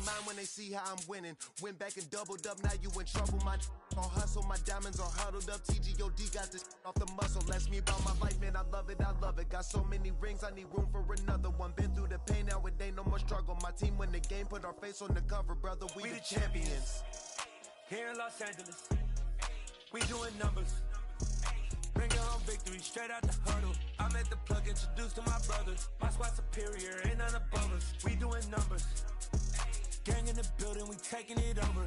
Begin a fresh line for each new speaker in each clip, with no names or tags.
mind when they see how I'm winning. Went back and doubled up, now you in trouble. My on hustle, my diamonds are huddled up. TGOD got this off the muscle. That's me about my life, man. I love it, I love it. Got so many rings, I need room for another one. Been through the pain, now it ain't no more struggle. My team win the game, put our face on the cover, brother. We the champions.
Here in Los Angeles, we doing numbers. Bring your own victory straight out the huddle. I'm at the plug, introduced to my brothers. My squad superior, ain't none above us. We doing numbers. Gang in the building, we taking it over.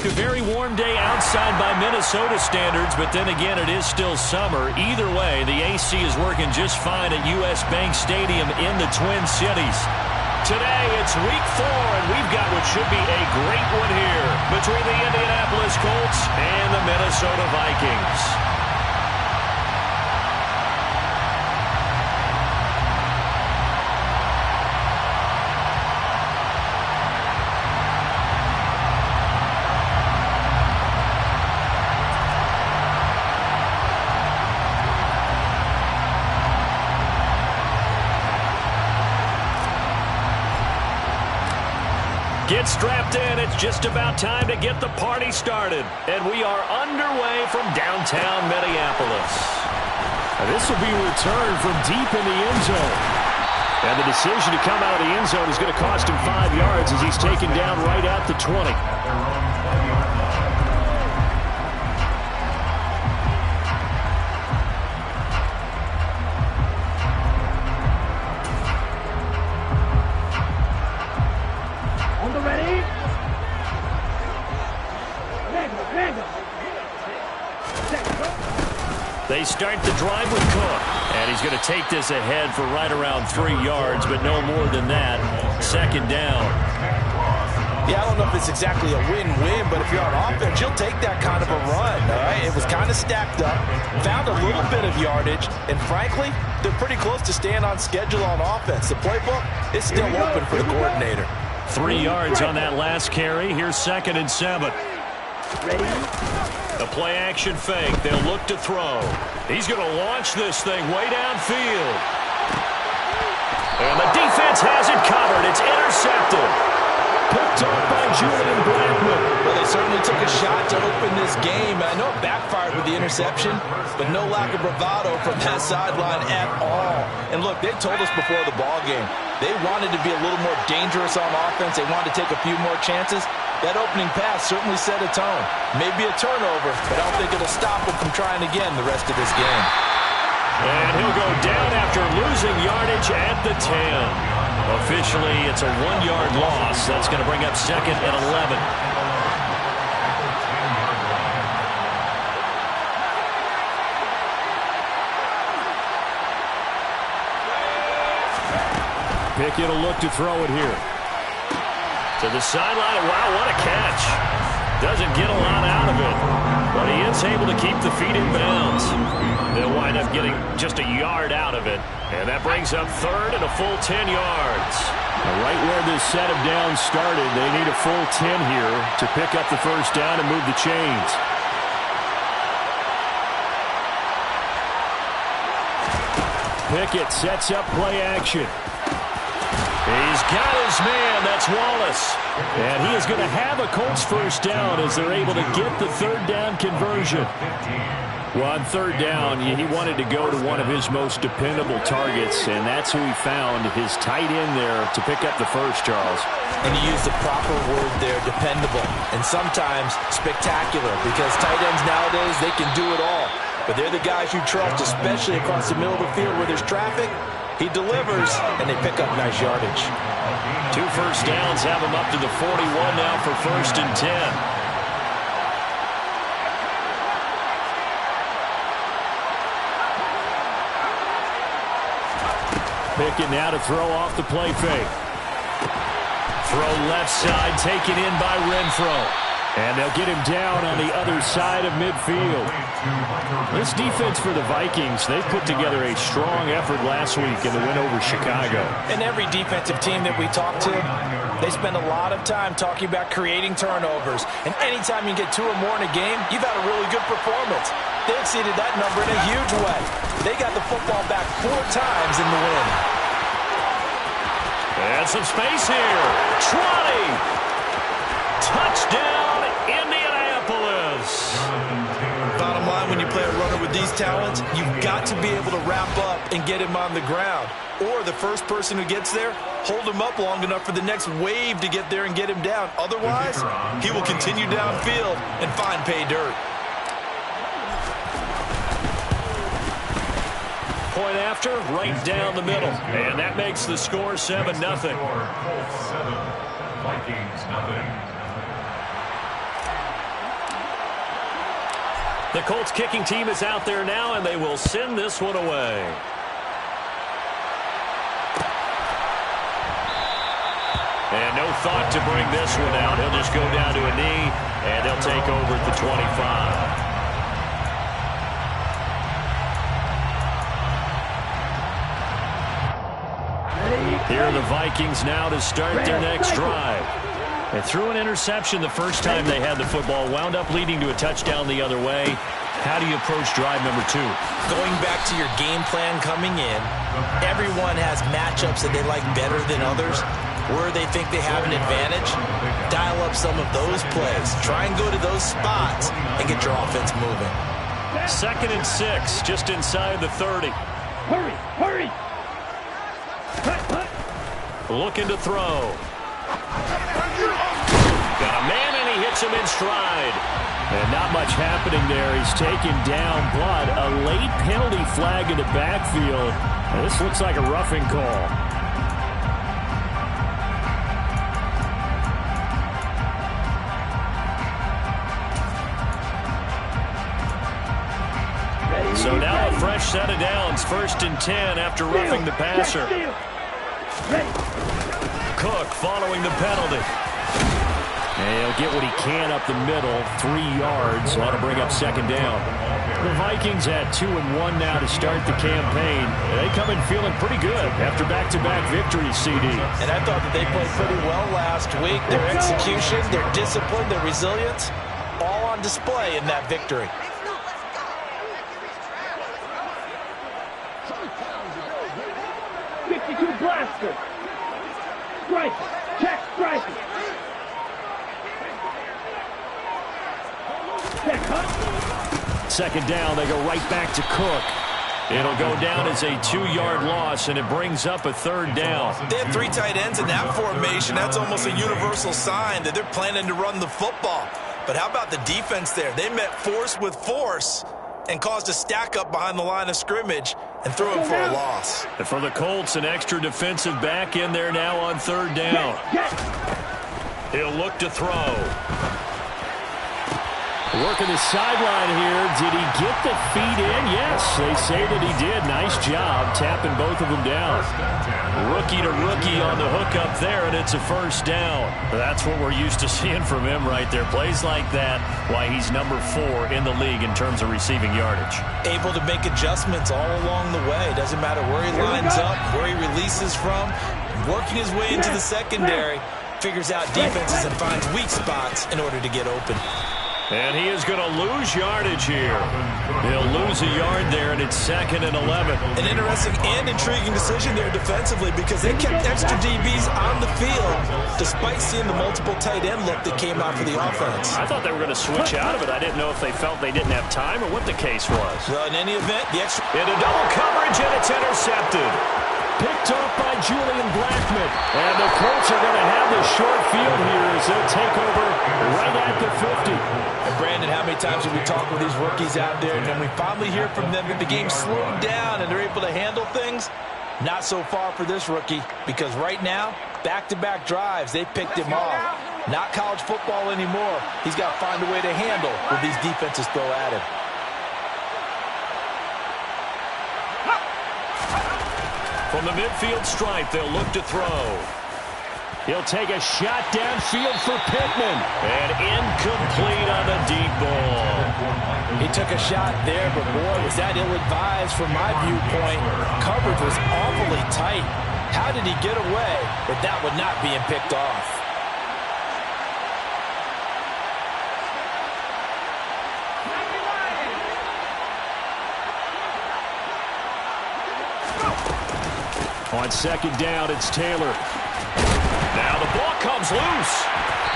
A very warm day outside by Minnesota standards, but then again, it is still summer. Either way, the AC is working just fine at U.S. Bank Stadium in the Twin Cities. Today, it's week 4, and we've got what should be a great one here between the Indianapolis Colts and the Minnesota Vikings. Get strapped in. It's just about time to get the party started. And we are underway from downtown Minneapolis.
This will be returned from deep in the end zone. And the decision to come out of the end zone is going to cost him 5 yards as he's taken down right at the 20.
They start the drive with Cook. And he's going to take this ahead for right around 3 yards, but no more than that. Second down.
Yeah, I don't know if it's exactly a win-win, but if you're on offense, you'll take that kind of a run, all right? It was kind of stacked up, found a little bit of yardage, and frankly, they're pretty close to staying on schedule on offense. The playbook is still open for the coordinator.
3 yards on that last carry. Here's 2nd and 7.
Ready?
The play-action fake. They'll look to throw. He's going to launch this thing way downfield. And the defense has it covered. It's intercepted.
Picked up by Julian Blackman.
Well, they certainly took a shot to open this game. I know it backfired with the interception, but no lack of bravado from that sideline at all. And look, they told us before the ball game, they wanted to be a little more dangerous on offense. They wanted to take a few more chances. That opening pass certainly set a tone. Maybe a turnover, but I don't think it'll stop him from trying again the rest of this game.
And he'll go down after losing yardage at the 10. Officially, it's a 1-yard loss. That's going to bring up 2nd and 11.
Pickett will look to throw it here.
To the sideline. Wow, what a catch. Doesn't get a lot out of it, but he is able to keep the feet in bounds. They'll wind up getting just a yard out of it, and that brings up 3rd and a full 10 yards.
Right where this set of downs started, they need a full 10 here to pick up the first down and move the chains. Pickett sets up play action.
He's got his man. That's Wallace.
And he is going to have a Colts first down as they're able to get the 3rd down conversion. Well, on 3rd down, he wanted to go to one of his most dependable targets, and that's who he found, his tight end there, to pick up the first, Charles.
And you use the proper word there, dependable, and sometimes spectacular, because tight ends nowadays, they can do it all. But they're the guys you trust, especially across the middle of the field where there's traffic. He delivers, and they pick up nice yardage.
2 first downs have him up to the 41 now for 1st and 10.
Pickett now to throw off the play fake.
Throw left side, taken in by Renfro.
And they'll get him down on the other side of midfield. This defense for the Vikings, they put together a strong effort last week in the win over Chicago.
And every defensive team that we talk to, They spend a lot of time talking about creating turnovers. And anytime you get 2 or more in a game, you've had a really good performance. They exceeded that number in a huge way. They got the football back 4 times in the win.
And some space here. 20. Touchdown, Indianapolis.
Bottom line, when you play a runner with these talents, you've got to be able to wrap up and get him on the ground. Or the first person who gets there, hold him up long enough for the next wave to get there and get him down. Otherwise, he will continue downfield and find pay dirt.
Point after, right down the middle. And that makes the score 7-0.
Vikings, nothing.
The Colts kicking team is out there now, and they will send this one away. And no thought to bring this one out. He'll just go down to a knee, and they'll take over at the 25. Here are the Vikings now to start their next drive. They threw an interception the first time they had the football, wound up leading to a touchdown the other way. How do you approach drive number 2?
Going back to your game plan coming in, everyone has matchups that they like better than others. Where they think they have an advantage, dial up some of those plays. Try and go to those spots and get your offense moving.
2nd and 6, just inside the 30.
Hurry!
Looking to throw. Got a man, and he hits him in stride. And not much happening there. He's taken down, but a late penalty flag in the backfield. Now, this looks like a roughing call. So now a fresh set of downs. 1st and 10 after roughing the passer. Cook following the penalty. And he'll get what he can up the middle. 3 yards. Ought to bring up 2nd down. The Vikings at 2-1 now to start the campaign. They come in feeling pretty good after back-to-back victories, CD.
And I thought that they played pretty well last week. Their execution, their discipline, their resilience, all on display in that victory.
Blaster. Strike. Check strike. Check, huh?
2nd down, they go right back to Cook. It'll go down as a 2-yard loss, and it brings up a 3rd down.
They have 3 tight ends in that formation. That's almost a universal sign that they're planning to run the football. But how about the defense there? They met force with force and caused a stack up behind the line of scrimmage and threw him for a loss.
And for the Colts, an extra defensive back in there now on 3rd down. He'll look to throw. Working the sideline here. Did he get the feet in? Yes, they say that he did. Nice job tapping both of them down. Rookie to rookie on the hook up there, and it's a 1st down. That's what we're used to seeing from him right there. Plays like that, why he's number 4 in the league in terms of receiving yardage.
Able to make adjustments all along the way. Doesn't matter where he lines up, where he releases from. Working his way into the secondary, figures out defenses and finds weak spots in order to get open.
And he is going to lose yardage here. He'll lose a yard there, and it's 2nd and 11.
An interesting and intriguing decision there defensively because they kept extra DBs on the field despite seeing the multiple tight end look that came out for the offense.
I thought they were going to switch out of it. I didn't know if they felt they didn't have time or what the case was.
Well, in any event, the extra...
Into double coverage, and it's intercepted. Picked off by Julian Blackman. And the Colts are going to have the short field here as they'll take over right at the 50.
And Brandon, how many times have we talked with these rookies out there, and then we finally hear from them that the game slowed down and they're able to handle things? Not so far for this rookie, because right now, back-to-back drives, they picked him off. Not college football anymore. He's got to find a way to handle what these defenses throw at him.
From the midfield stripe, they'll look to throw. He'll take a shot downfield for Pittman. And incomplete on the deep ball.
He took a shot there, but boy, was that ill-advised from my viewpoint. Coverage was awfully tight. How did he get away with that one not being picked off?
On second down, it's Taylor. Now the ball comes loose,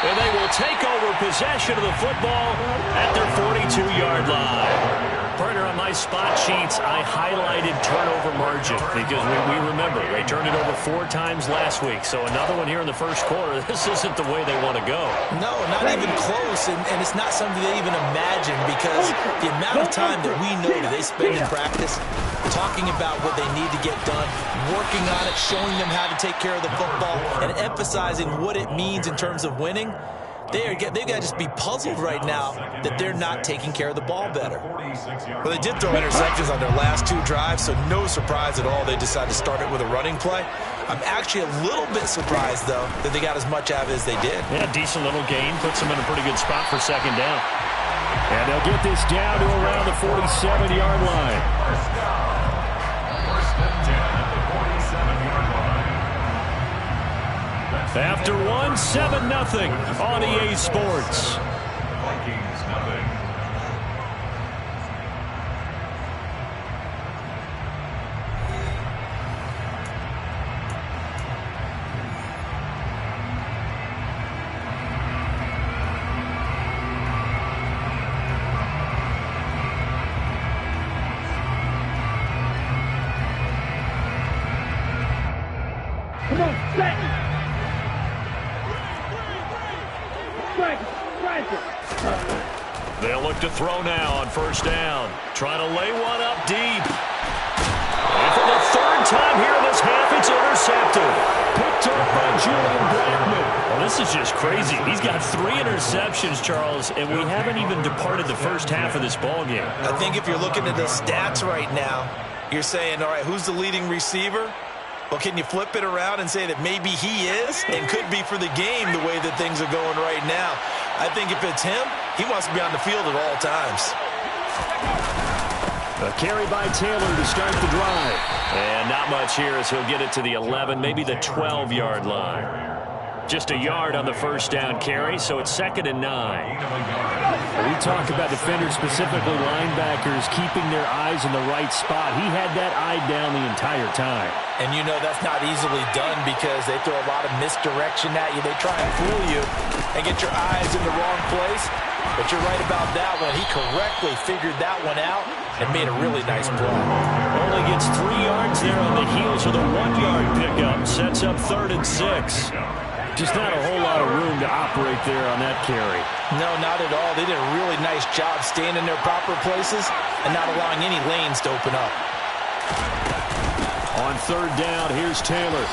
and they will take over possession of the football at their 42-yard line. Partner, on my spot sheets, I highlighted turnover margin because we remember they turned it over 4 times last week. So another one here in the first quarter. This isn't the way they want to go.
No, not even close, and it's not something they even imagine because the amount of time that we know that they spend in practice talking about what they need to get done, working on it, showing them how to take care of the football, and emphasizing what it means in terms of winning. They've got to just be puzzled right now that they're not taking care of the ball better. Well, they did throw interceptions on their last 2 drives, so no surprise at all they decided to start it with a running play. I'm actually a little bit surprised, though, that they got as much out of it as they did.
Yeah, decent little gain. Puts them in a pretty good spot for second down. And they'll get this down to around the 47-yard line. After 1, 7-0 on EA Sports.
Vikings nothing. Come on, set!
They'll look to throw now on first down. Trying to lay one up deep. And for the 3rd time here in this half, it's intercepted. Picked up by Julian Blackman. Well, this is just crazy. He's got 3 interceptions, Charles, and we haven't even departed the first half of this ballgame.
I think if you're looking at the stats right now, you're saying, all right, who's the leading receiver? Well, can you flip it around and say that maybe he is and could be for the game the way that things are going right now? I think if it's him, he wants to be on the field at all times.
A carry by Taylor to start the drive. And not much here as he'll get it to the 11, maybe the 12-yard line. Just a yard on the first down carry, so it's 2nd and 9. We talk about defenders, specifically linebackers, keeping their eyes in the right spot. He had that eye down the entire time.
And you know that's not easily done because they throw a lot of misdirection at you. They try and fool you and get your eyes in the wrong place. But you're right about that one. He correctly figured that one out and made a really nice play.
Only gets 3 yards there on the heels of the 1-yard pickup. Sets up 3rd and 6. Just not a whole lot of room to operate there on that carry.
No, not at all. They did a really nice job staying in their proper places and not allowing any lanes to open up.
On 3rd down, here's Taylor.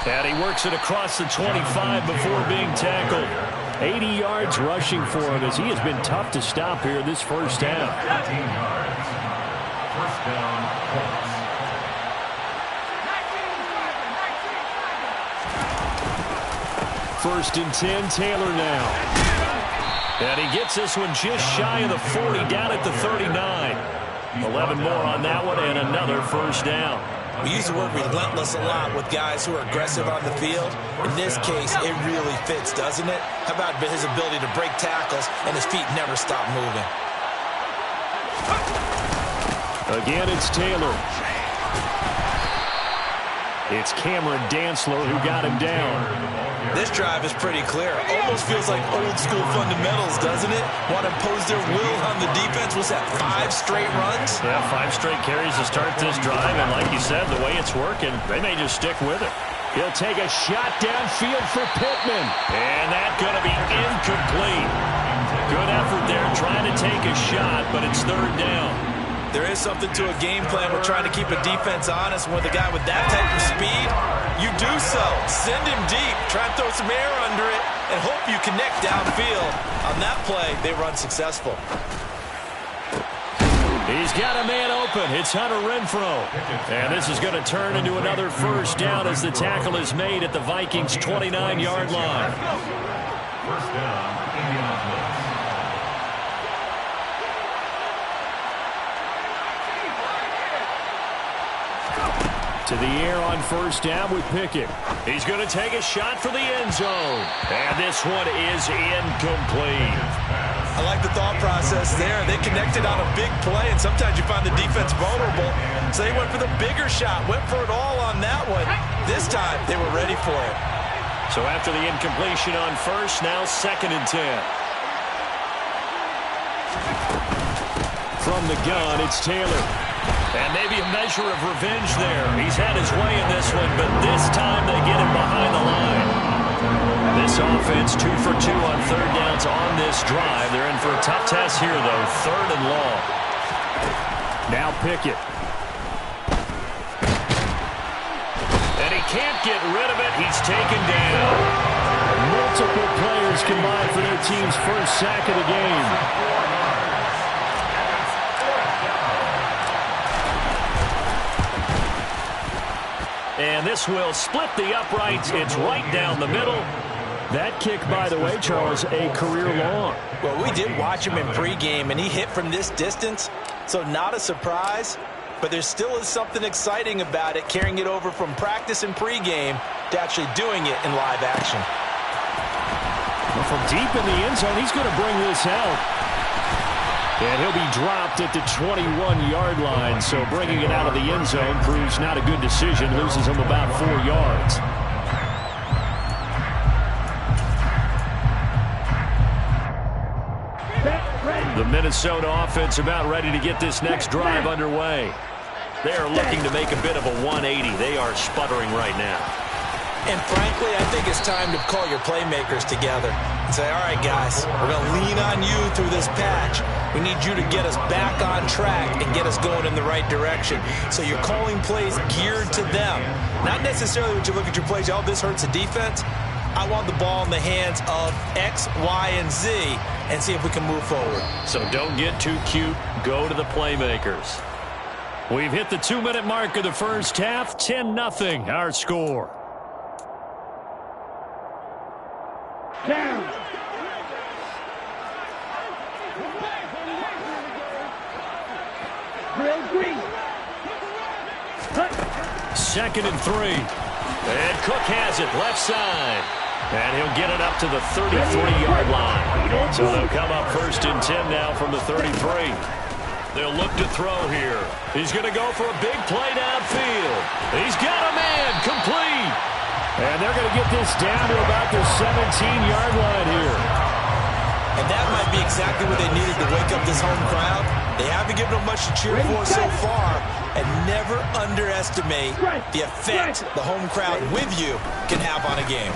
And he works it across the 25 before being tackled. 80 yards rushing for him as he has been tough to stop here this first half.
15 yards. First down, Colts.
First and 10, Taylor now. And he gets this one just shy of the 40, down at the 39. 11 more on that one, and another first down.
We use the word relentless a lot with guys who are aggressive on the field. In this case, it really fits, doesn't it? How about his ability to break tackles and his feet never stop moving?
Again, it's Taylor. It's Cameron Dantzler who got him down.
This drive is pretty clear. Almost feels like old school fundamentals, doesn't it? Want to impose their will on the defense. What's that, 5 straight runs?
Yeah, 5 straight carries to start this drive. And like you said, the way it's working, they may just stick with it. He'll take a shot downfield for Pittman. And that's going to be incomplete. Good effort there trying to take a shot, but it's 3rd down.
There is something to a game plan. We're trying to keep a defense honest. With a guy with that type of speed, you do so. Send him deep. Try and throw some air under it and hope you connect downfield. On that play, they run successful.
He's got a man open. It's Hunter Renfrow. And this is going to turn into another first down as the tackle is made at the Vikings' 29-yard line.
First down, Indianapolis.
To the air on first down with Pickett. He's going to take a shot for the end zone. And this one is incomplete.
I like the thought process there. They connected on a big play, and sometimes you find the defense vulnerable. So they went for the bigger shot, went for it all on that one. This time, they were ready for it.
So after the incompletion on first, now 2nd and 10. From the gun, it's Taylor. And maybe a measure of revenge there. He's had his way in this one, but this time they get him behind the line. This offense 2 for 2 on third downs on this drive. They're in for a tough test here, though. 3rd and long. Now Pickett. And he can't get rid of it. He's taken down. Multiple players combined for their team's first sack of the game. And this will split the uprights. It's right down the middle. That kick, by the way, Charles, a career long.
Well, we did watch him in pregame, and he hit from this distance, so not a surprise. But there still is something exciting about it, carrying it over from practice and pregame to actually doing it in live action.
Well, from deep in the end zone, he's going to bring this out. And he'll be dropped at the 21-yard line, so bringing it out of the end zone proves not a good decision. Loses him about 4 yards. The Minnesota offense about ready to get this next drive underway. They are looking to make a bit of a 180. They are sputtering right now.
And frankly, I think it's time to call your playmakers together and say, all right, guys, we're going to lean on you through this patch. We need you to get us back on track and get us going in the right direction. So you're calling plays geared to them. Not necessarily when you look at your plays, oh, this hurts the defense. I want the ball in the hands of X, Y, and Z and see if we can move forward.
So don't get too cute. Go to the playmakers. We've hit the 2-minute mark of the first half. 10-0 our score.
Down. Drill green.
2nd and 3. And Cook has it left side. And he'll get it up to the 33-yard line. So they'll come up 1st and 10 now from the 33. They'll look to throw here. He's going to go for a big play downfield. He's got a man complete. And they're going to get this down to about the 17-yard line here.
And that might be exactly what they needed to wake up this home crowd. They haven't given them much to cheer for so far. And never underestimate the effect the home crowd with you can have on a game.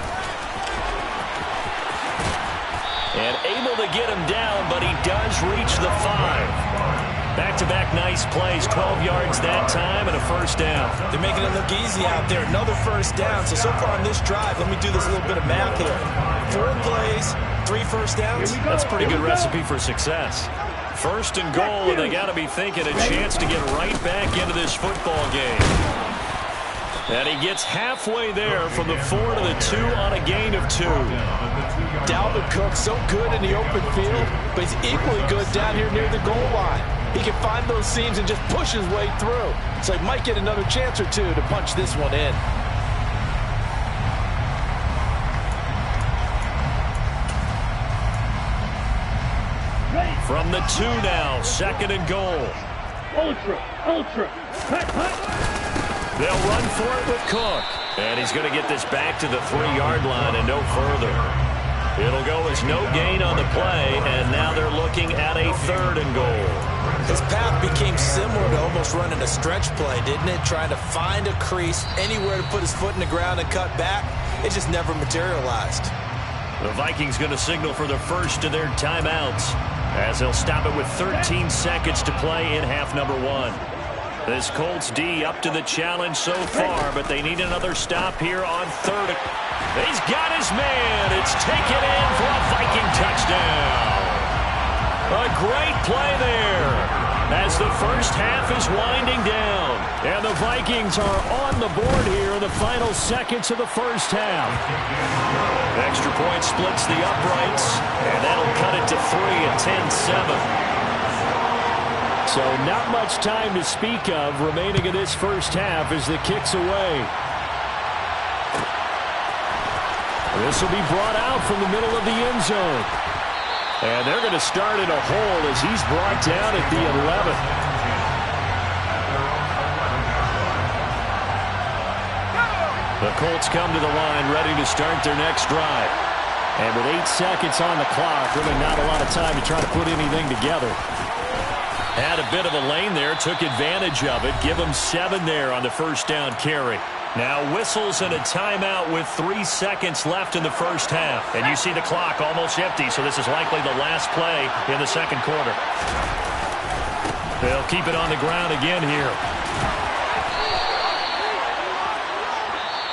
And able to get him down, but he does reach the 5. Back-to-back nice plays, 12 yards that time and a first down.
They're making it look easy out there. Another first down. So far on this drive, let me do this little bit of math here. 4 plays, 3 first downs.
That's a pretty good recipe for success. 1st and goal, and they got to be thinking a chance to get right back into this football game. And he gets halfway there from the 4 to the 2 on a gain of 2.
Dalvin Cook, so good in the open field, but he's equally good down here near the goal line. He can find those seams and just push his way through. So he might get another chance or 2 to punch this one in.
From the 2 now, 2nd and goal.
Ultra. Cut.
They'll run for it with Cook. And he's going to get this back to the 3-yard line and no further. It'll go as no gain on the play, and now they're looking at a 3rd and goal.
His path became similar to almost running a stretch play, didn't it? Trying to find a crease, anywhere to put his foot in the ground and cut back. It just never materialized.
The Vikings going to signal for the first of their timeouts as they'll stop it with 13 seconds to play in half number 1. This Colts D up to the challenge so far, but they need another stop here on 3rd. He's got his man. It's taken in for a Viking touchdown. A great play there as the first half is winding down. And the Vikings are on the board here in the final seconds of the first half. Extra point splits the uprights, and that'll cut it to 3 at 10-7. So not much time to speak of remaining in this first half as the kick's away. This will be brought out from the middle of the end zone. And they're going to start in a hole as he's brought down at the 11. The Colts come to the line ready to start their next drive. And with 8 seconds on the clock, really not a lot of time to try to put anything together. Had a bit of a lane there, took advantage of it. Give him 7 there on the first down carry. Now whistles and a timeout with 3 seconds left in the first half. And you see the clock almost empty, so this is likely the last play in the second quarter. They'll keep it on the ground again here.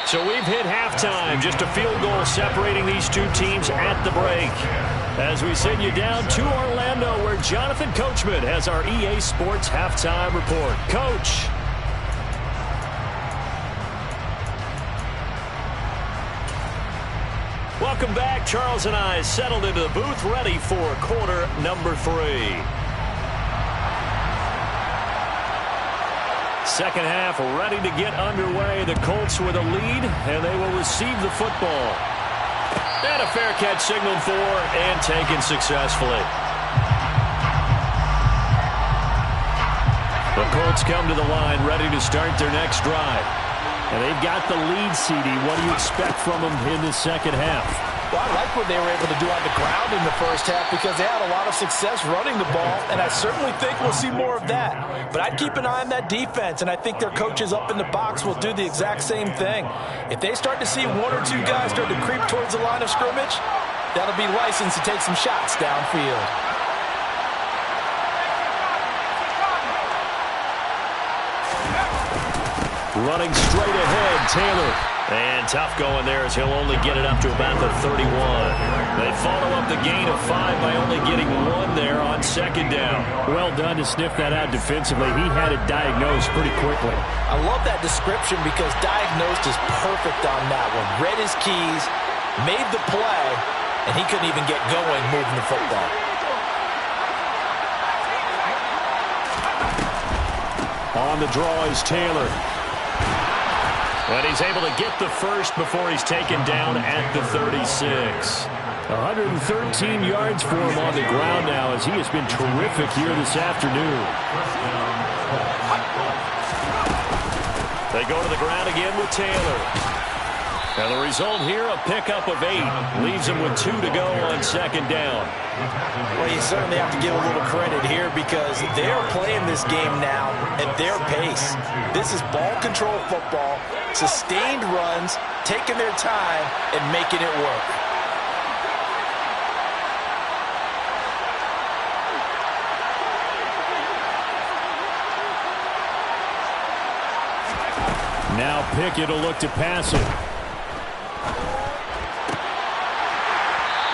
So we've hit halftime. Just a field goal separating these two teams at the break. As we send you down to Orlando, where Jonathan Coachman has our EA Sports Halftime Report. Coach. Welcome back. Charles and I settled into the booth, ready for quarter number 3. Second half ready to get underway. The Colts with a lead, and they will receive the football. And a fair catch signaled for and taken successfully. The Colts come to the line ready to start their next drive. And they've got the lead, CD. What do you expect from them in the second half?
Well, I like what they were able to do on the ground in the first half because they had a lot of success running the ball, and I certainly think we'll see more of that. But I'd keep an eye on that defense, and I think their coaches up in the box will do the exact same thing. If they start to see 1 or 2 guys start to creep towards the line of scrimmage, that'll be license to take some shots downfield.
Running straight ahead, Taylor. And tough going there as he'll only get it up to about the 31. They follow up the gain of 5 by only getting 1 there on second down. Well done to sniff that out defensively. He had it diagnosed pretty quickly.
I love that description because diagnosed is perfect on that one. Read his keys, made the play, and he couldn't even get going moving the football.
On the draw is Taylor. And he's able to get the first before he's taken down at the 36. 113 yards for him on the ground now as he has been terrific here this afternoon. They go to the ground again with Taylor. And the result here, a pickup of 8. Leaves him with 2 to go on second down.
Well, you certainly have to give a little credit here because they're playing this game now at their pace. This is ball control football, sustained runs, taking their time, and making it work.
Now Pickett will look to pass it.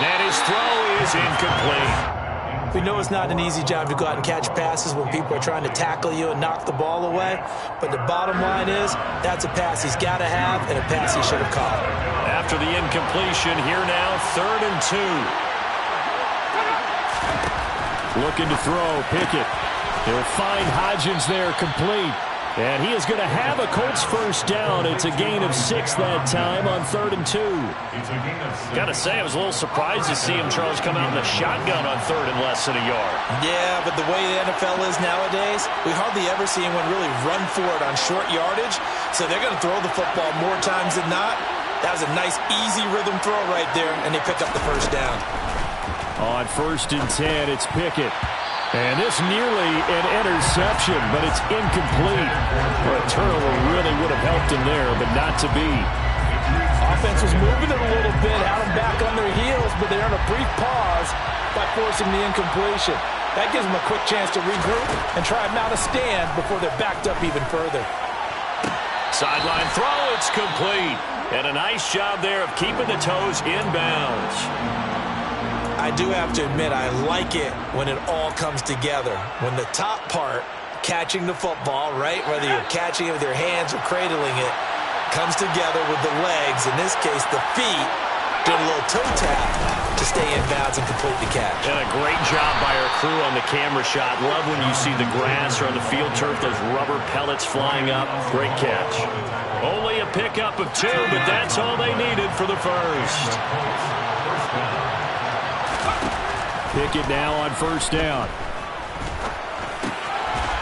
And his throw is incomplete.
We know it's not an easy job to go out and catch passes when people are trying to tackle you and knock the ball away. But the bottom line is, that's a pass he's got to have and a pass he should have caught.
After the incompletion, here now, 3rd and 2. Looking to throw, Pickett. He'll find Hodgins there, complete. And he is going to have a Colts first down. It's a gain of 6 that time on 3rd and 2. Got to say, I was a little surprised to see him, Charles, come out in the shotgun on 3rd and less than a yard.
Yeah, but the way the NFL is nowadays, we hardly ever see anyone really run for it on short yardage. So they're going to throw the football more times than not. That was a nice, easy rhythm throw right there, and they pick up the first down.
On 1st and 10, it's Pickett. And this nearly an interception, but it's incomplete. A turnover really would have helped him there, but not to be.
Offense was moving it a little bit, had them back on their heels, but they're on a brief pause by forcing the incompletion. That gives them a quick chance to regroup and try and mount a stand before they're backed up even further.
Sideline throw, it's complete. And a nice job there of keeping the toes in bounds.
I do have to admit, I like it when it all comes together. When the top part, catching the football, right, whether you're catching it with your hands or cradling it, comes together with the legs, in this case the feet, doing a little toe tap, to stay in bounds and complete the catch.
And a great job by our crew on the camera shot. Love when you see the grass or on the field turf, those rubber pellets flying up. Great catch. Only a pickup of 2, but that's all they needed for the first. Pickett now on first down.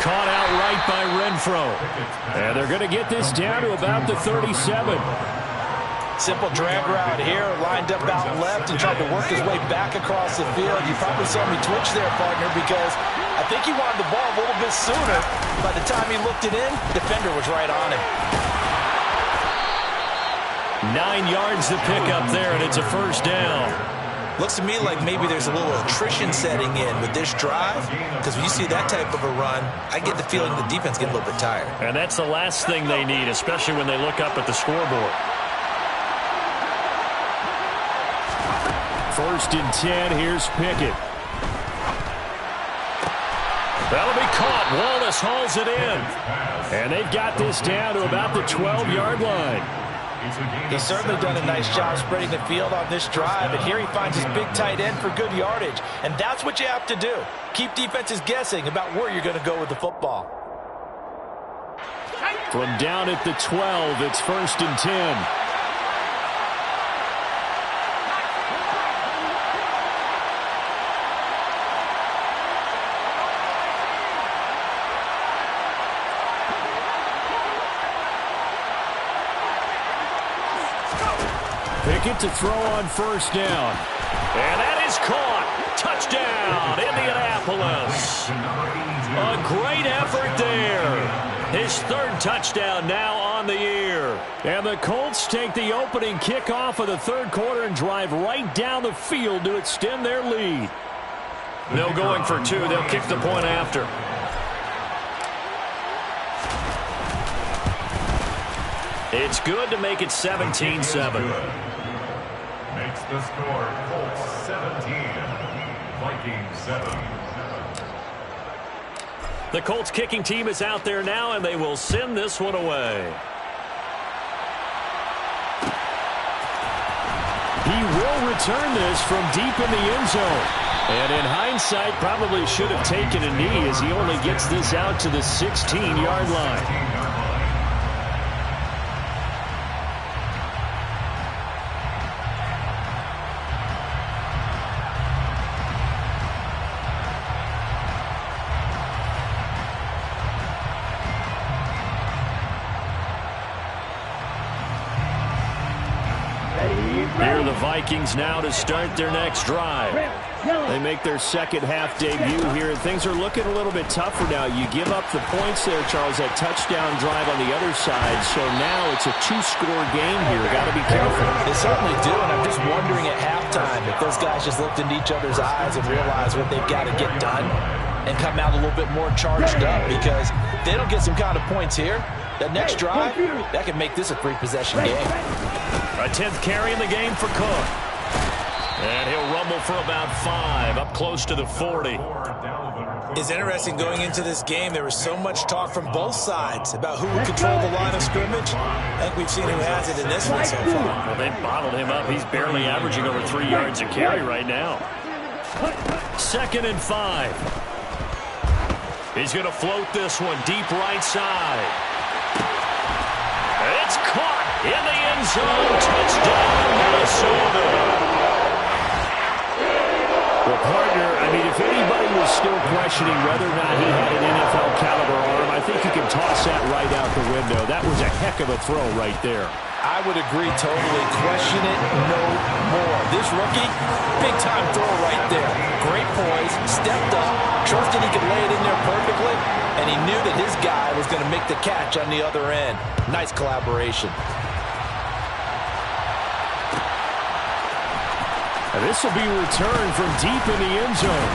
Caught out right by Renfro. And they're going to get this down to about the 37.
Simple drag route here, lined up out left and tried to work his way back across the field. You probably saw me twitch there, partner, because I think he wanted the ball a little bit sooner. By the time he looked it in, defender was right on him.
9 yards to pick up there, and it's a first down.
Looks to me like maybe there's a little attrition setting in with this drive, because when you see that type of a run, I get the feeling the defense gets a little bit tired.
And that's the last thing they need, especially when they look up at the scoreboard. First and 10, here's Pickett. That'll be caught. Wallace hauls it in. And they've got this down to about the 12-yard line.
He's certainly done a nice job spreading the field on this drive, and here he finds his big tight end for good yardage. And that's what you have to do. Keep defenses guessing about where you're going to go with the football.
From down at the 12, it's first and 10. Pickett to throw on first down. And that is caught. Touchdown, Indianapolis. A great effort there. His third touchdown now on the year. And the Colts take the opening kickoff of the third quarter and drive right down the field to extend their lead. No going for 2. They'll kick the point after. It's good to make it 17-7.
Makes the score Colts 17, Vikings 7.
The Colts kicking team is out there now, and they will send this one away.
He will return this from deep in the end zone. And in hindsight, probably should have taken a knee as he only gets this out to the 16-yard line.
Here are the Vikings now to start their next drive.
They make their second half debut here, and things are looking a little bit tougher now. You give up the points there, Charles, that touchdown drive on the other side, so now it's a 2-score game here. Got to be careful.
They certainly do, and I'm just wondering at halftime if those guys just looked into each other's eyes and realized what they've got to get done and come out a little bit more charged up, because if they don't get some kind of points here, that next drive, that could make this a 3-possession game.
A 10th carry in the game for Cook. And he'll rumble for about 5, up close to the 40.
It's interesting going into this game. There was so much talk from both sides about who would control the line of scrimmage. I think we've seen who has it in this one so far.
Well, they bottled him up. He's barely averaging over 3 yards a carry right now. 2nd and 5. He's going to float this one deep right side. It's caught in the end zone. Touchdown, Minnesota.
Well, partner, I mean, if anybody was still questioning whether or not he had an NFL caliber arm, I think you can toss that right out the window. That was a heck of a throw right there.
I would agree totally. Question it no more. This rookie, big-time throw right there. Great poise, stepped up, trusted he could lay it in there perfectly, and he knew that his guy was going to make the catch on the other end. Nice collaboration.
And this will be returned from deep in the end zone.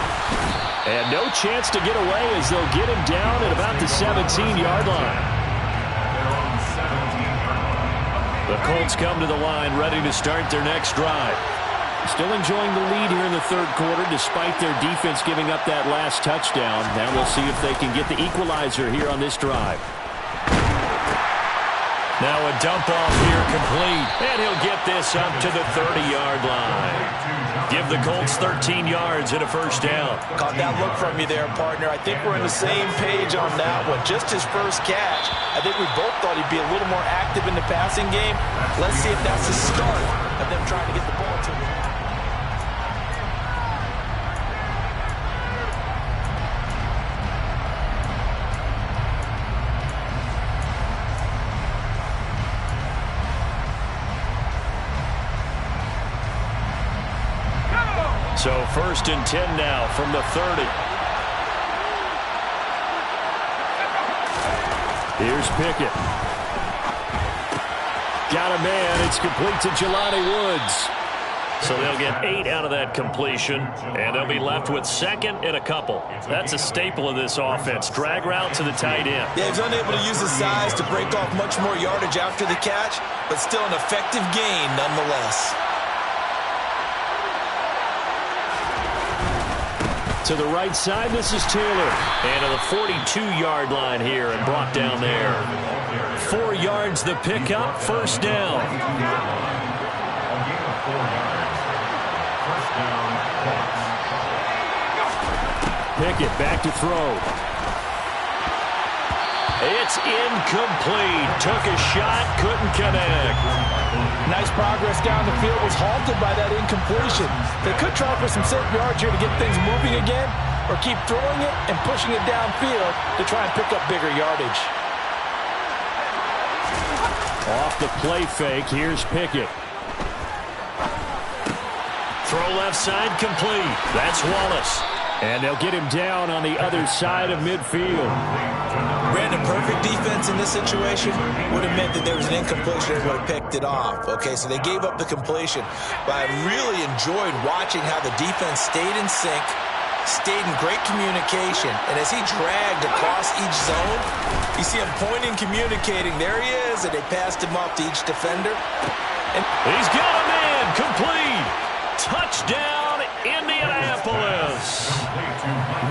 And no chance to get away as they'll get him down at about the 17-yard line.
The Colts come to the line ready to start their next drive.
Still enjoying the lead here in the third quarter despite their defense giving up that last touchdown. Now we'll see if they can get the equalizer here on this drive.
Now a dump off here complete. And he'll get this up to the 30-yard line. Give the Colts 13 yards and a first down.
Caught that look from you there, partner. I think we're on the same page on that one. Just his first catch. I think we both thought he'd be a little more active in the passing game. Let's see if that's the start of them trying to get the ball to him.
So 1st and 10 now from the 30. Here's Pickett. Got a man. It's complete to Jelani Woods. So they'll get 8 out of that completion, and they'll be left with 2nd and a couple. That's a staple of this offense. Drag route to the tight end.
Yeah, he's unable to use his size to break off much more yardage after the catch, but still an effective gain nonetheless.
To the right side, this is Taylor. And to the 42-yard line here and brought down there. 4 yards the pickup, first down. Pickett back to throw. It's incomplete. Took a shot, couldn't connect.
Nice progress down the field, was halted by that incompletion. They could try for some safe yards here to get things moving again, or keep throwing it and pushing it downfield to try and pick up bigger yardage.
Off the play fake, here's Pickett. Throw left side complete. That's Wallace. And they'll get him down on the other side of midfield.
Brandon, perfect defense in this situation would have meant that there was an incompletion and would have picked it off. Okay, so they gave up the completion. But I really enjoyed watching how the defense stayed in sync, stayed in great communication. And as he dragged across each zone, you see him pointing, communicating. There he is, and they passed him off to each defender. And
he's got a man, complete. Touchdown, Indianapolis.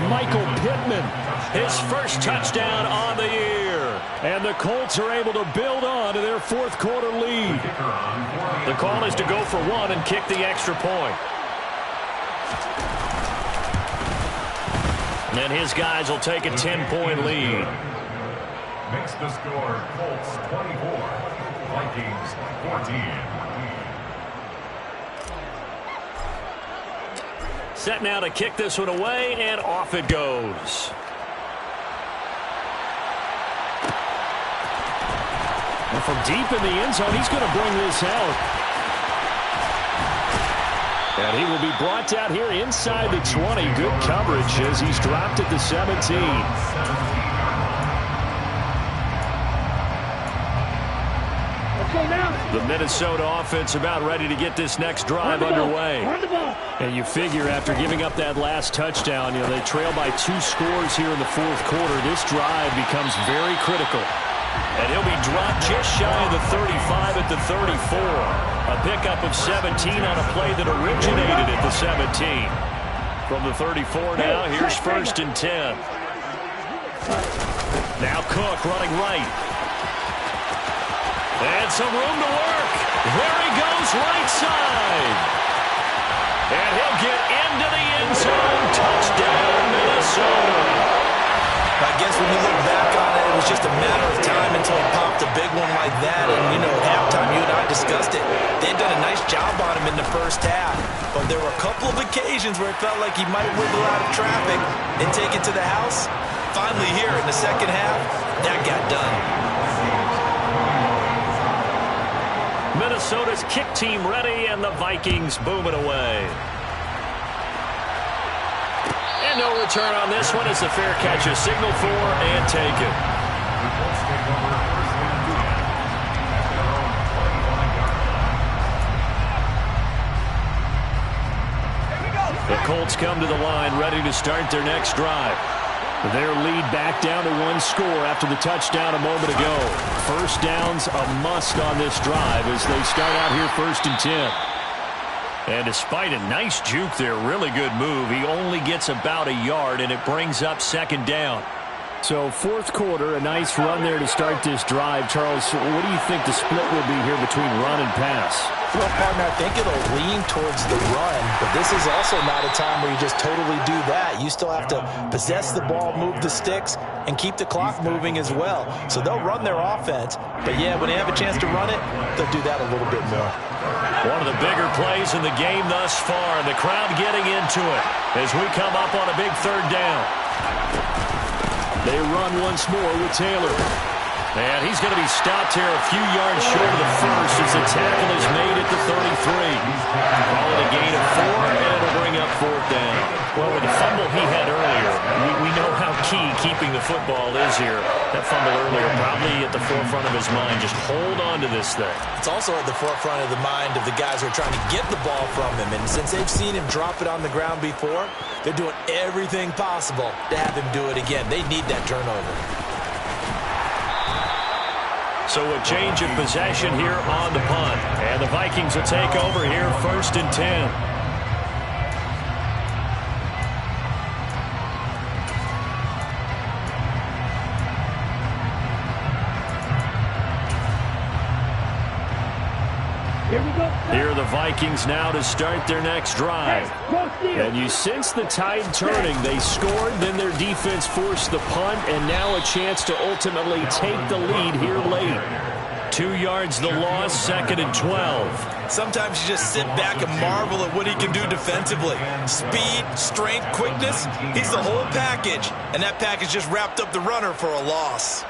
Michael Pittman, his first touchdown on the year. And the Colts are able to build on to their 4th quarter lead. The call is to go for 1 and kick the extra point. And his guys will take a 10-point lead.
Makes the score Colts 24, Vikings 14.
Set now to kick this one away, and off it goes. And from deep in the end zone, he's going to bring this out. And he will be brought down here inside the 20. Good coverage as he's dropped at the 17. The Minnesota offense about ready to get this next drive underway. And you figure after giving up that last touchdown, they trail by 2 scores here in the 4th quarter. This drive becomes very critical. And he'll be dropped just shy of the 35 at the 34. A pickup of 17 on a play that originated at the 17. From the 34 now, here's 1st and 10. Now Cook running right. And some room to work. There he goes, right side. And he'll get into the end zone. Touchdown, Minnesota.
I guess when you look back on it, it was just a matter of time until he popped a big one like that. And, at halftime, you and I discussed it. They'd done a nice job on him in the first half. But there were a couple of occasions where it felt like he might wiggle out of traffic and take it to the house. Finally here in the second half, that got done.
Minnesota's kick team ready, and the Vikings booming away. And no return on this one as the fair catch is signaled for and taken. The Colts come to the line ready to start their next drive. Their lead back down to 1 score after the touchdown a moment ago. First down's a must on this drive as they start out here 1st and 10. And despite a nice juke there, really good move, he only gets about a yard, and it brings up 2nd down. So 4th quarter, a nice run there to start this drive. Charles, what do you think the split will be here between run and pass?
Well, partner, I think it'll lean towards the run, but this is also not a time where you just totally do that. You still have to possess the ball, move the sticks, and keep the clock moving as well. So they'll run their offense, but yeah, when they have a chance to run it, they'll do that a little bit more.
One of the bigger plays in the game thus far, and the crowd getting into it as we come up on a big third down. They run once more with Taylor. And he's going to be stopped here a few yards short of the first as the tackle is made at the 33. Call it a gain of 4, and it'll bring up fourth down. Well, with the fumble he had earlier, we know how key keeping the football is here. That fumble earlier probably at the forefront of his mind. Just hold on to this thing.
It's also at the forefront of the mind of the guys who are trying to get the ball from him. And since they've seen him drop it on the ground before, they're doing everything possible to have him do it again. They need that turnover.
So a change of possession here on the punt. And the Vikings will take over here, 1st and 10. Here are the Vikings now to start their next drive. And you sense the tide turning. They scored, then their defense forced the punt, and now a chance to ultimately take the lead here late. 2 yards the loss, 2nd and 12.
Sometimes you just sit back and marvel at what he can do defensively. Speed, strength, quickness, he's the whole package. And that package just wrapped up the runner for a loss.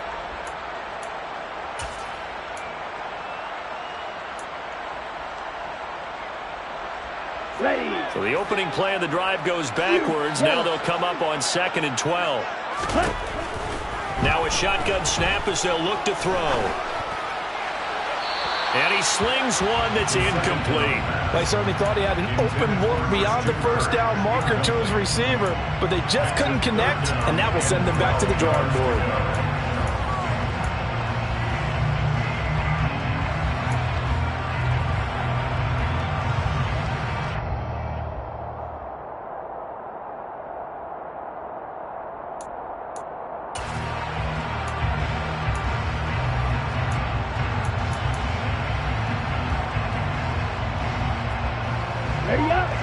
So the opening play of the drive goes backwards. Now they'll come up on 2nd and 12. Now a shotgun snap as they'll look to throw. And he slings one that's incomplete.
They certainly thought he had an open look beyond the first down marker to his receiver, but they just couldn't connect, and that will send them back to the drawing board.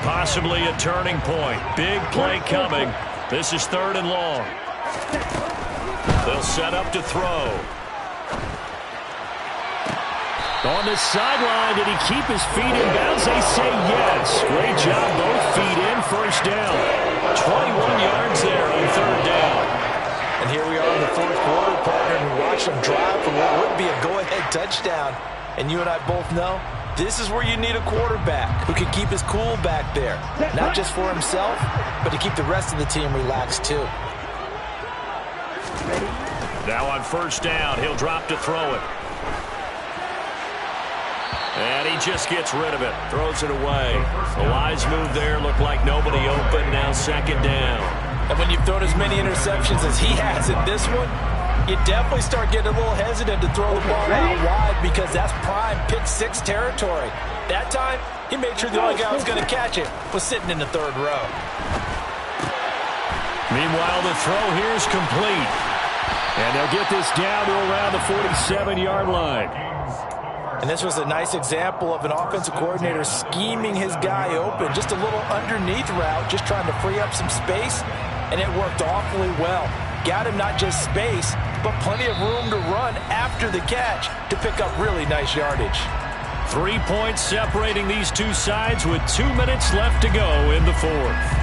Possibly a turning point. Big play coming. This is 3rd and long. They'll set up to throw. On the sideline, did he keep his feet in bounds? They say yes. Great job, both feet in, 1st down. 21 yards there on 3rd down.
And here we are in the 4th quarter, partner, and we watched them drive for what would be a go-ahead touchdown. And you and I both know this is where you need a quarterback who can keep his cool back there. Not just for himself, but to keep the rest of the team relaxed too.
Now on 1st down, he'll drop to throw it. And he just gets rid of it. Throws it away. A wise move there. Looked like nobody open. Now 2nd down.
And when you've thrown as many interceptions as he has in this one, you definitely start getting a little hesitant to throw the ball out wide because that's prime pick 6 territory. That time, he made sure the only guy who was going to catch it was sitting in the 3rd row.
Meanwhile, the throw here is complete. And they'll get this down to around the 47-yard line.
And this was a nice example of an offensive coordinator scheming his guy open. Just a little underneath route, just trying to free up some space, and it worked awfully well. Got him not just space, but plenty of room to run after the catch to pick up really nice yardage.
3 points separating these two sides with 2 minutes left to go in the 4th.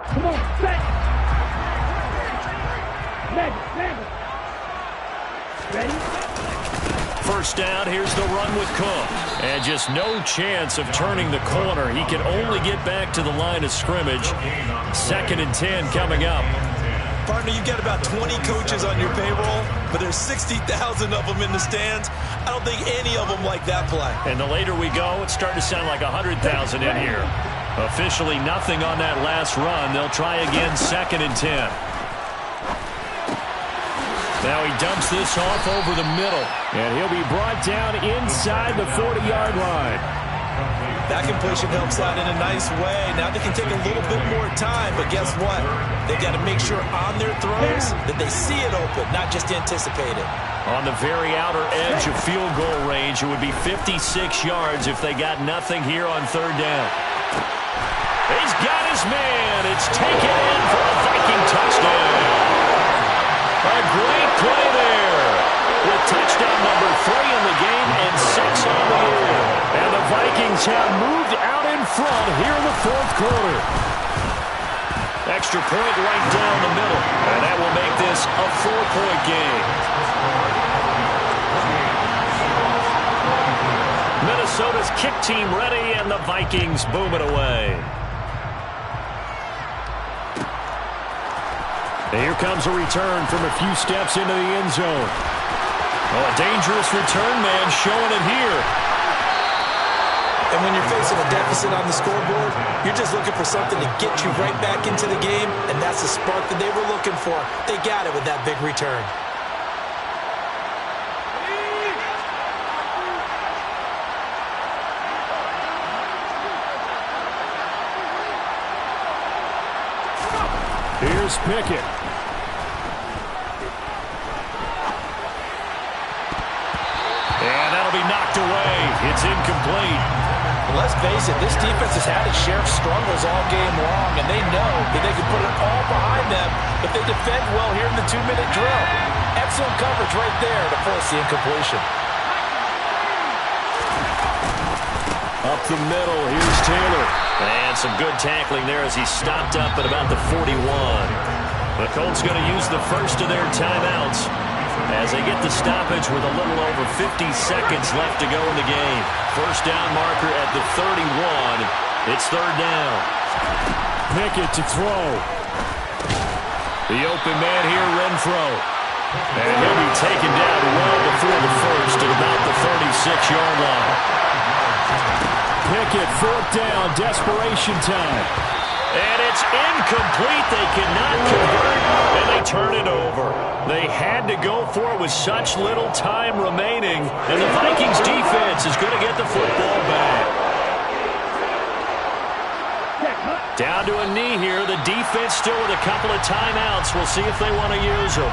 Come on, set. Madden. Ready?
1st down, here's the run with Cook. And just no chance of turning the corner. He can only get back to the line of scrimmage. 2nd and 10 coming up.
Partner, you've got about 20 coaches on your payroll, but there's 60,000 of them in the stands. I don't think any of them like that play.
And the later we go, it's starting to sound like 100,000 in here. Officially nothing on that last run. They'll try again, 2nd and 10. Now he dumps this off over the middle, and he'll be brought down inside the 40-yard line.
That completion helps out in a nice way. Now they can take a little bit more time, but guess what? They've got to make sure on their throws that they see it open, not just anticipate it.
On the very outer edge of field goal range, it would be 56 yards if they got nothing here on third down. He's got his man. It's taken in for a Viking touchdown. A great play there, with touchdown number 3 in the game and 6 on the year. And the Vikings have moved out in front here in the fourth quarter. Extra point right down the middle, and that will make this a 4-point game. Minnesota's kick team ready, and the Vikings boom it away. And here comes a return from a few steps into the end zone. Oh, a dangerous return man showing it here.
And when you're facing a deficit on the scoreboard, you're just looking for something to get you right back into the game, and that's the spark that they were looking for. They got it with that big return.
Here's Pickett. And that'll be knocked away. It's incomplete.
Let's face it, this defense has had its share of struggles all game long, and they know that they can put it all behind them if they defend well here in the 2-minute drill. Excellent coverage right there to force the incompletion.
Up the middle, here's Taylor. And some good tackling there as he stopped up at about the 41. The Colts going to use the first of their timeouts as they get the stoppage with a little over 50 seconds left to go in the game. First down marker at the 31. It's third down. Pickett to throw. The open man here, Renfro. And he'll be taken down well before the first at about the 36-yard line. Pickett, fourth down, desperation time. And it's incomplete. They cannot convert, and they turn it over. They had to go for it with such little time remaining, and the Vikings defense is going to get the football back. Down to a knee here. The defense still with a couple of timeouts. We'll see if they want to use them.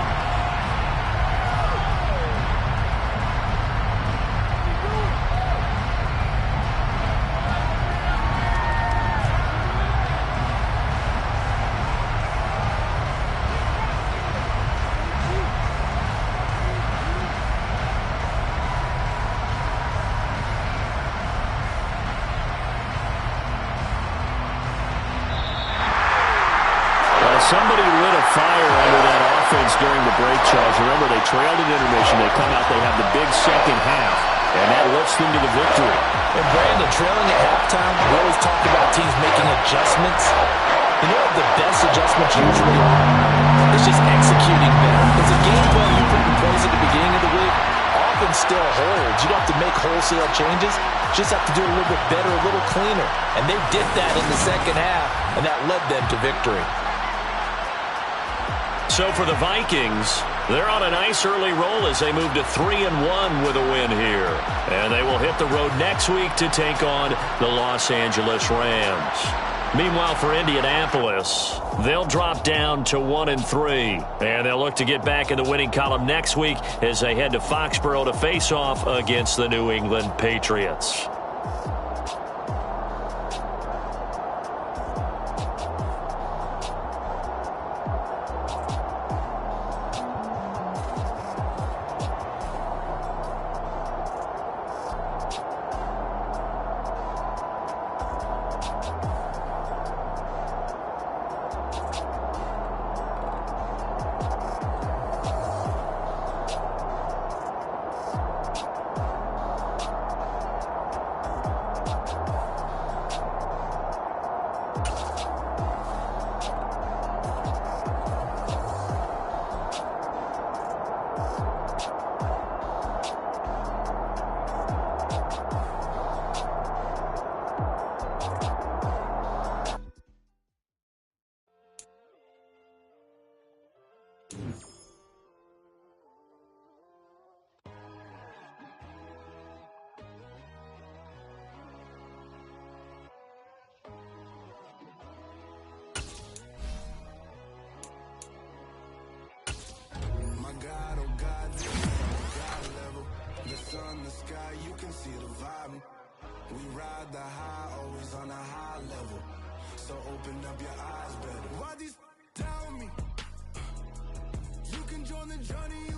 Somebody lit a fire under that offense during the break, Charles. Remember, they trailed at intermission. They come out, they have the big second half, and that lifts them to the victory.
And Brandon, trailing at halftime, we always talk about teams making adjustments. You know what the best adjustments usually are? It's just executing them. Because the game plan you put in place at the beginning of the week often still holds. You don't have to make wholesale changes. You just have to do it a little bit better, a little cleaner. And they did that in the second half, and that led them to victory.
So for the Vikings, they're on a nice early roll as they move to 3-1 with a win here. And they will hit the road next week to take on the Los Angeles Rams. Meanwhile, for Indianapolis, they'll drop down to 1-3. And they'll look to get back in the winning column next week as they head to Foxborough to face off against the New England Patriots.
got the high, always on a high level. So open up your eyes better. Why these tell me you can join the journey?